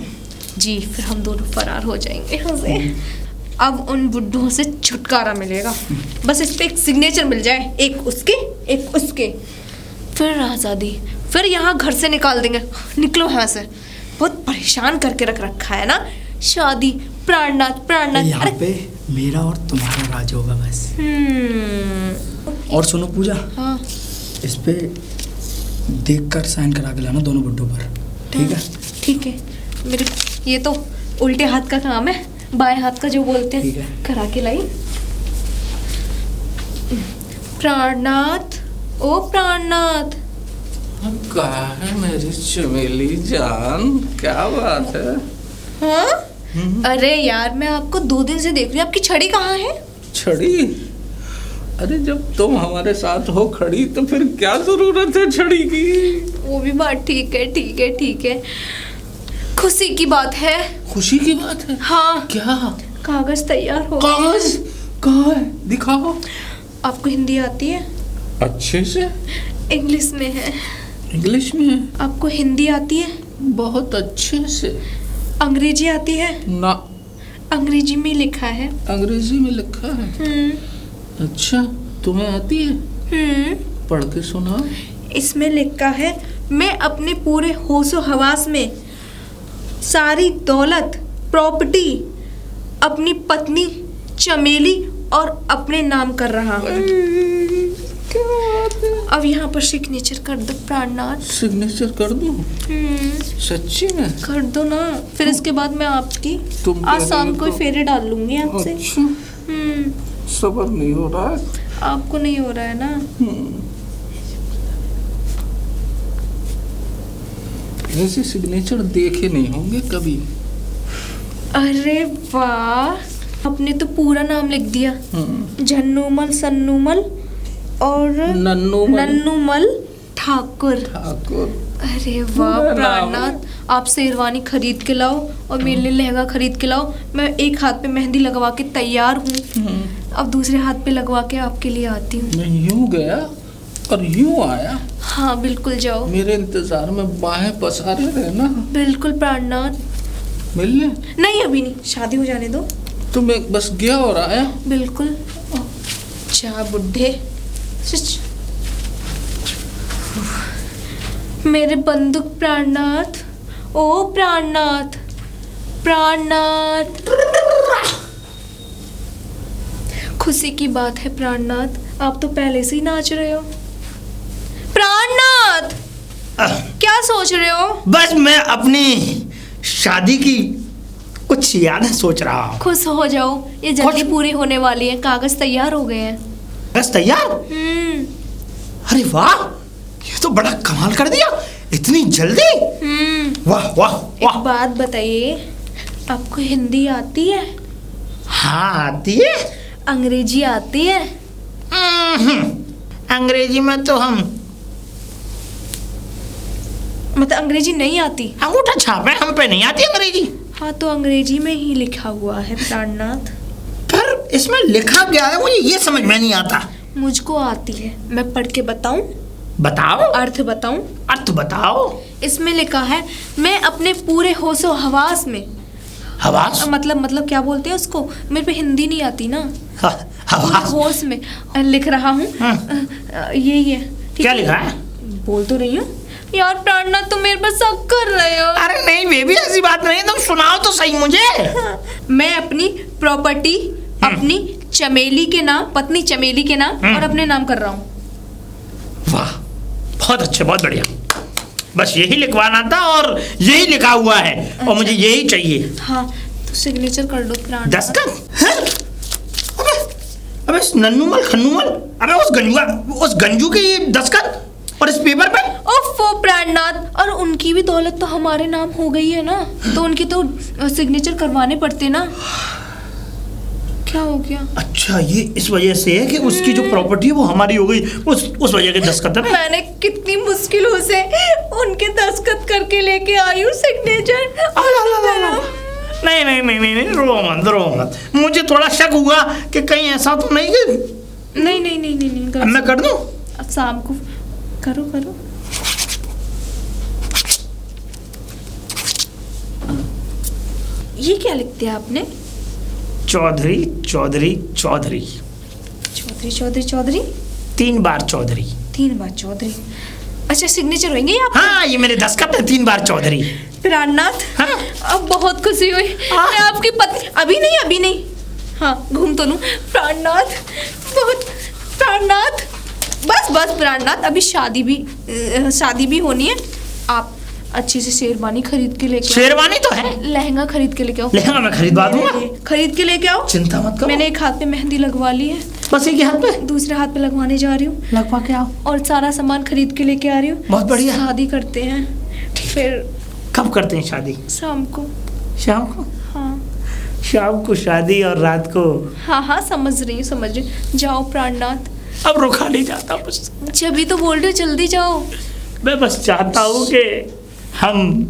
जी, फिर हम दोनों फरार हो जाएंगे यहाँ से। अब उन बुड्ढों से छुटकारा मिलेगा। बस इस पे एक सिग्नेचर मिल जाए, एक उसके एक उसके, फिर आज़ादी। फिर यहाँ घर से निकाल देंगे। निकलो यहाँ से, बहुत परेशान करके रख रखा है ना। शादी, प्राणनाथ प्राणनाथ। यहाँ पे मेरा और तुम्हारा राज होगा बस। और सुनो पूजा, हाँ इस पे देखकर साइन करा के लाना दोनों बुड्ढों पर, ठीक है? ठीक है। मेरे ये तो उल्टे हाथ का काम है, बाएं हाथ का जो बोलते ठीक हैं, है। करा के लाई। प्राणनाथ, ओ प्राणनाथ। कहा है मेरी चमेली जान, क्या बात है? हाँ? अरे यार, मैं आपको 2 दिन से देख रही हूँ। आपकी छड़ी कहाँ है? छड़ी? अरे जब तुम हमारे साथ हो खड़ी तो फिर क्या जरूरत है छड़ी की? वो भी बात ठीक है, ठीक है, ठीक है। खुशी की बात है। खुशी की बात है? हाँ, क्या? कागज तैयार हो गए। कागज कहाँ है? दिखाओ। आपको हिंदी आती है? अच्छे से। इंग्लिश में है। इंग्लिश में है? आपको हिंदी आती है? बहुत अच्छे से। अंग्रेजी आती है? ना। अंग्रेजी में लिखा है। अंग्रेजी में लिखा है? अच्छा, तुम्हें आती है? पढ़ के सुनाओ। इसमें लिखा है, मैं अपने पूरे होशो हवास में सारी दौलत, प्रॉपर्टी अपनी पत्नी चमेली और अपने नाम कर रहा हूँ। अब यहाँ पर सिग्नेचर कर दो प्राणनाथ। सिग्नेचर कर दूं? सच्ची में? कर दो ना, फिर इसके बाद मैं आपकी तुम आज कह शाम रही को तो- फेरे डाल लूंगी आपसे। अच्छा, सबर नहीं हो रहा है। आपको नहीं हो रहा है ना? ऐसे सिग्नेचर देखे नहीं होंगे कभी। अरे वाह, आपने तो पूरा नाम लिख दिया। झन्नूमल सन्नूमल और नन्नूमल ठाकुर। अरे वाह पूरा नाम। प्राणनाथ, आप शेरवानी खरीद के लाओ और मेरे लिए लहंगा खरीद के लाओ। मैं एक हाथ पे मेहंदी लगवा के तैयार हूँ, अब दूसरे हाथ पे लगवा के आपके लिए आती हूँ। मैं यूं गया और यूं आया। हाँ बिल्कुल, जाओ। मेरे इंतजार में बाहें पसारे रहना। बिल्कुल प्राणनाथ। मिलने? नहीं अभी नहीं, शादी हो जाने दो। तो मैं बस गया और आया। बिल्कुल। जा बुड्ढे। मेरे बंदूक प्राणनाथ, ओ प्राणनाथ, प्राणनाथ। खुशी की बात है प्राणनाथ, आप तो पहले से ही नाच रहे हो। प्राणनाथ, क्या सोच रहे हो? बस मैं अपनी शादी की कुछ यादें सोच रहा हूँ। खुश हो जाओ, ये जल्दी पूरी होने वाली है। कागज तैयार हो गए हैं। बस तैयार? अरे वाह, ये तो बड़ा कमाल कर दिया, इतनी जल्दी। वाह वाह वाह। एक बात बताइए, आपको हिंदी आती है? हाँ आती है। अंग्रेजी आती है? अंग्रेजी में तो हम मतलब अंग्रेजी नहीं आती? अंगूठा छाप है, हम पे नहीं आती अंग्रेजी। हाँ तो अंग्रेजी में ही लिखा हुआ है प्राणनाथ। पर इसमें लिखा क्या है मुझे ये समझ में नहीं आता। मुझको आती है, मैं पढ़ के बताऊं? बताओ। अर्थ बताऊं? अर्थ बताओ। इसमें लिखा है, मैं अपने पूरे होशो हवास में, हवास मतलब क्या बोलते हैं उसको, मेरे पे हिंदी नहीं आती ना, हवास होश में लिख रहा हूँ। यही है। ठीक क्या है? लिखा है? बोल तो रही हूँ यार। प्राणनाथ तुम मेरे पर शक कर रहे हो। अरे नहीं बेबी, ऐसी बात नहीं, तुम सुनाओ तो सही मुझे। मैं अपनी प्रॉपर्टी अपनी चमेली के नाम, पत्नी चमेली के नाम और अपने नाम कर रहा हूँ। वाह, बहुत अच्छे, बहुत बढ़िया। बस यही लिखवाना था और यही लिखा हुआ है। अच्छा। और मुझे यही चाहिए। हाँ तो सिग्नेचर कर दो प्राणनाथ। दस्तखत? अबे नन्नूमल खन्नूमल, अबे उस गंजू की ये दस्तखत और इस पेपर पे। ओफो प्राणनाथ, और उनकी भी दौलत तो हमारे नाम हो गई है ना, तो उनकी तो सिग्नेचर करवाने पड़ते ना। क्या हो गया? अच्छा, ये इस वजह से है कि उसकी जो प्रॉपर्टी है वो हमारी हो गई, उस वजह के दस्तखत है। मैंने कितनी मुश्किलों से उनके दस्तखत करके लेके आई हूँ सिग्नेचर। नहीं, रो मत। मुझे थोड़ा शक हुआ कि कहीं ऐसा तो नहीं कि नहीं अब मैं कर दूं? अब शाम को करो। ये क्या लिखते हैं आपने? चौधरी। 3 बार चौधरी। 3 बार चौधरी। अच्छा, सिग्नेचर होंगे आप? हाँ, ये मेरे दस्तखत है, 3 बार चौधरी। प्राणनाथ, हाँ? अब बहुत खुशी हुई। मैं आपकी पत्नी अभी नहीं। हाँ, घूम तो लूं। प्राणनाथ, बस प्राणनाथ, अभी शादी भी होनी है। आप अच्छी सी शेरवानी खरीद के लेके आओ। शेरवानी तो है। लहंगा खरीद के लेके आओ। लहंगा मैं खरीदवा दूंगा। खरीद के लेके आओ, चिंता मत करो। मैंने एक हाथ पे मेहंदी लगवा ली है, बस एक हाथ पे? दूसरे हाथ पे लगवाने जा रही हूँ। लगवा के आओ। और सारा सामान खरीद के लेके आ रही हूँ। बहुत बढ़िया। शादी करते हैं फिर। कब करते हैं शादी? शाम को। शाम को? हाँ शाम को शादी और रात को? हाँ, समझ रही हूँ। जाओ प्राणनाथ। अब रुका नहीं जाता मुझसे। जब तो बोल रहे हो, जल्दी जाओ। मैं बस चाहता हूँ कि हम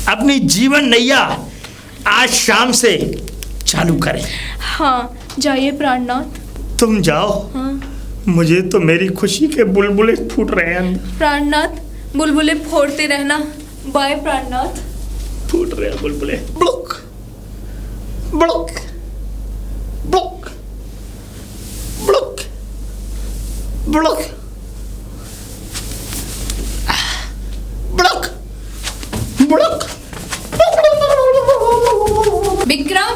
अपनी जीवन नैया आज शाम से चालू करें। हाँ, जाइए प्राणनाथ। तुम जाओ। हाँ। मुझे तो मेरी खुशी के बुलबुले फूट रहे हैं अंदर। प्राणनाथ, बुलबुले फोड़ते रहना। बाय प्राणनाथ। फूट रहे हैं बुलबुले। Book book book book book book book. Vikram.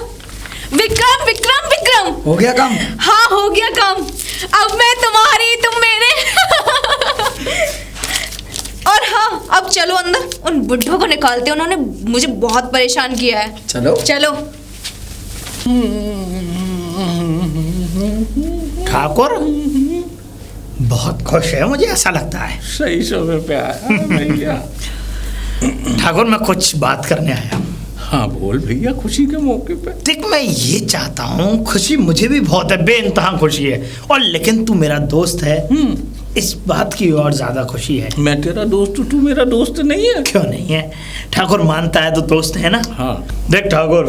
हो गया काम? हाँ, हो गया काम। अब मैं तुम्हारी, तुम मेरे। और हाँ, अब चलो अंदर, उन बुड्ढों को निकालते हैं, उन्होंने मुझे बहुत परेशान किया है। चलो। ठाकुर बहुत खुश है, मुझे ऐसा लगता है। सही समय पे आया भैया। ठाकुर, मैं कुछ बात करने आया हूँ। हाँ बोल भैया, खुशी के मौके पे। देख, मैं ये चाहता हूँ, खुशी मुझे भी बहुत है, बेइंतहा खुशी है, और लेकिन तू मेरा दोस्त है, इस बात की और ज्यादा खुशी है। मैं तेरा दोस्त हूँ, तू मेरा दोस्त नहीं है? क्यों नहीं है? ठाकुर मानता है तो दोस्त है ना। हाँ। देख ठाकुर,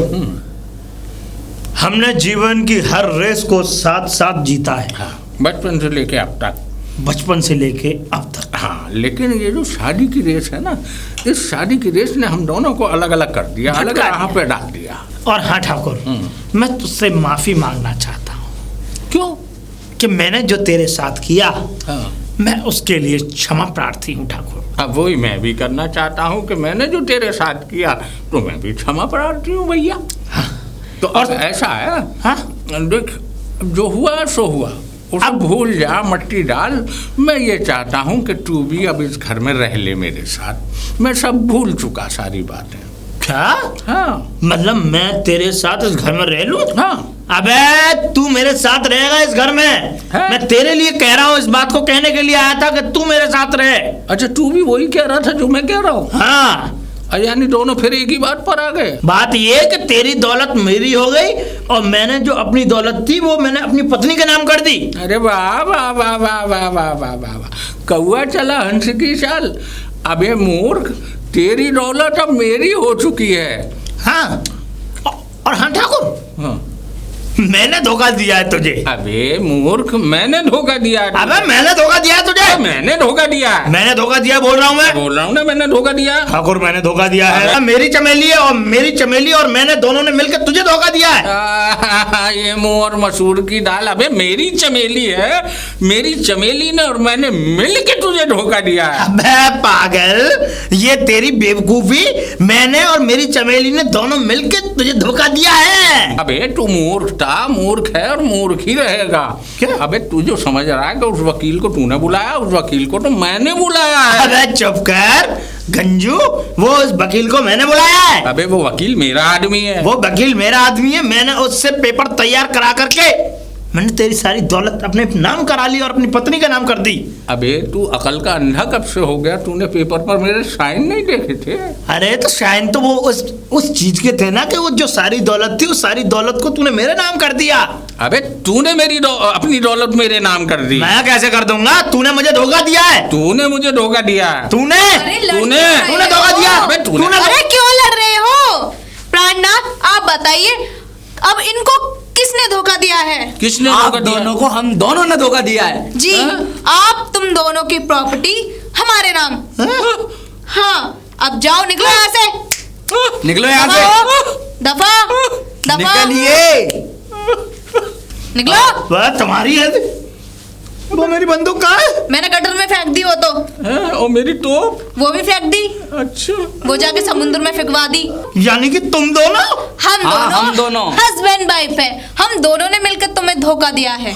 हमने जीवन की हर रेस को साथ साथ जीता है। हाँ, बचपन से लेके अब तक। बचपन से लेके अब तक। हाँ, लेकिन ये जो शादी की रेस है ना, इस शादी की रेस ने हम दोनों को अलग अलग कर दिया, अलग राह पे डाल दिया। और हाँ ठाकुर, मैं तुझसे माफी मांगना चाहता हूँ। क्यों? कि मैंने जो तेरे साथ किया, हाँ, मैं उसके लिए क्षमा प्रार्थी हूँ ठाकुर। अब वही मैं भी करना चाहता हूँ कि मैंने जो तेरे साथ किया तो मैं भी क्षमा प्रार्थी हूँ भैया। हाँ। तो और ऐसा है, हाँ? देख, जो हुआ सो हुआ, उसे अब भूल जा, मट्टी डाल। मैं ये चाहता हूँ कि तू भी अब इस घर में रह ले मेरे साथ। मैं सब भूल चुका, सारी बातें। क्या? हाँ, मतलब मैं तेरे साथ इस घर में रह लूं? हाँ। अबे तू मेरे साथ रहेगा इस घर में। है? मैं तेरे लिए कह रहा हूँ, इस बात को कहने के लिए आया था कि तू मेरे साथ रहे। अच्छा, तू भी वही कह रहा था जो मैं कह रहा हूँ? हाँ। यानी दोनों फिर एक ही बात पर आ गए। बात ये कि तेरी दौलत मेरी हो गई और मैंने जो अपनी दौलत थी वो मैंने अपनी पत्नी के नाम कर दी। अरे वाह वाह वाह वाह वाह वाह वाह वाह वाह, कौआ चला हंस की चाल। अबे मूर्ख, तेरी दौलत अब मेरी हो चुकी है। हाँ, और हाँ ठाकुर, हाँ, मैंने धोखा दिया है तुझे। अबे मूर्ख, मैंने धोखा दिया है। अबे मैंने धोखा दिया है तुझे। मैंने धोखा दिया है। मैंने धोखा दिया बोल रहा हूँ मैं। बोल रहा हूँ ना, मैंने धोखा दिया। ठाकुर मैंने धोखा दिया है। मेरी चमेली है और मेरी चमेली और मैंने दोनों ने मिलकर तुझे धोखा दिया है। ये मुंह और मसूर की दाल। अबे मेरी चमेली है, मेरी चमेली ने और मैंने मिल के तुझे धोखा दिया है। अबे पागल, ये तेरी बेवकूफी। मैंने और मेरी चमेली ने दोनों मिलकर तुझे धोखा दिया है। अबे तू मूर्ख था, मूर्ख है और मूर्ख ही रहेगा। क्या? अबे तू जो समझ रहा है कि उस वकील को तूने बुलाया, उस वकील को तो मैंने बुलाया है। अबे चुप कर गंजू, वो उस वकील को मैंने बुलाया है। अबे वो वकील मेरा आदमी है। वो वकील मेरा आदमी है। मैंने उससे पेपर तैयार करा करके मैंने तेरी सारी दौलत अपने नाम करा ली और अपनी पत्नी का नाम कर दी। अबे तू अकल का अंधा कब से हो गया? तूने पेपर पर मेरे साइन नहीं देखे थे? अरे तो शायद तो वो उस चीज के थे ना कि वो जो सारी दौलत थी, उस सारी दौलत को तूने मेरे नाम कर दिया। अबे तूने अपनी दौलत मेरे नाम कर दी। मैं कैसे कर दूंगा? तूने मुझे धोखा दिया है। तूने मुझे धोखा दिया है। तूने तूने धोखा दिया। अबे तूने अरे क्यों लड़ रहे हो? प्राणनाथ आप बताइए, अब इनको किसने धोखा दिया है? किसने आप धोखा दिया? दोनों को हम दोनों ने धोखा दिया है। जी, आप तुम दोनों की प्रॉपर्टी हमारे नाम। हाँ, अब जाओ, निकलो यहाँ से। निकलो यहाँ से। दफा दफा निकलिए। निकलो। वह तुम्हारी है। वो मेरी बंदूक कहाँ है? मैंने गटर में फेंक दी वो तो। और मेरी तोप? वो भी फेंक दी। अच्छा, वो जाके समुद्र में फेंकवा दी। यानी कि तुम दोनों? हम दोनों हस्बैंड वाइफ है। हम दोनों ने मिलकर तुम्हें धोखा दिया है।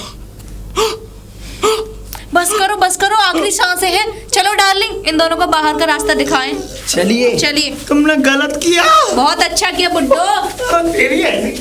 बस करो, आखिरी सांसें हैं। चलो डार्लिंग, इन दोनों को बाहर का रास्ता दिखाएं। चलिए। चलिए। तुमने गलत किया। बहुत अच्छा किया बुड्ढो। तेरी है